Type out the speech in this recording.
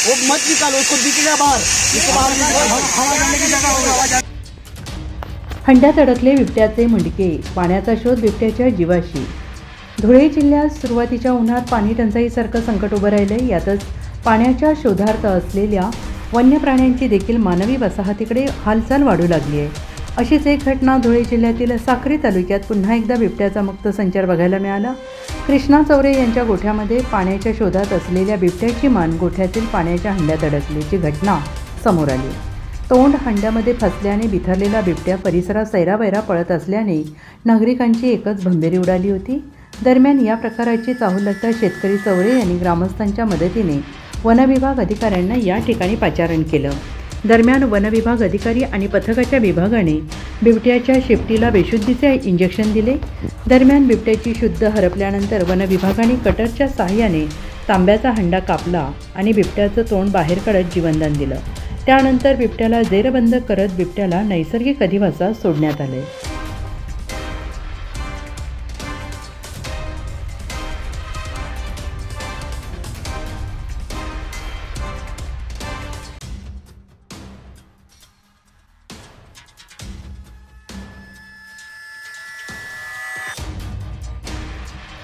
वो मत निकालो, उसको दिखेगा बाहर, हवा जाने की जगह होगा। हंड्यात अडकले बिबट्याचे मुंडके, पाण्याचा शोध बिबट्याच्या जीवाशी। धुळे जिल्ह्यात सुरुवातीच्या उन्हात पाणी टंचाईसारखं संकट उभं राहिलं। यातच पाण्याच्या शोधार्थ असलेल्या वन्य प्राण्यांची देखील मानवी वसाहतीकडे हालचाल वाढू लागली आहे। अशीच एक घटना धुळे जिल्ह्यातील साक्री तालुक्यात पुन्हा एकदा बिबट्याचा मुक्त संचार बघायला मिळाला। कृष्णा चौरे यांच्या गोठ्यामध्ये पाण्याच्या शोधात असलेल्या बिबट्याची मान गोठ्यातील पाण्याच्या हंड्यात अडकल्याची घटना समोर आली। तोंड हंड्यामध्ये फसल्याने बिथरलेला बिबट्या परिसरात सैरावैरा पळत असल्याने नागरिकांची एकच भंबेरी उडाली होती। दरम्यान या प्रकाराची चाहूल लागता शेतकरी चौरे यांनी ग्रामस्थांच्या मदतीने वनविभाग अधिकाऱ्यांना या ठिकाणी पाचारण केलं। दरम्यान वनविभाग अधिकारी आणि पथकाच्या विभागाने बिबट्याच्या शेपटीला बेशुद्धीचे इंजेक्शन दिले। दरम्यान बिबट्याची शुद्ध हरपल्यानंतर वनविभागाने कटरच्या सहाय्याने तांब्याचा हंडा कापला आणि बिबट्याचं तोंड बाहेर काढत जीवनदान दिलं। त्यानंतर बिबट्याला जेरबंद करत बिबट्याला नैसर्गिक अधिवासात सोडण्यात आले।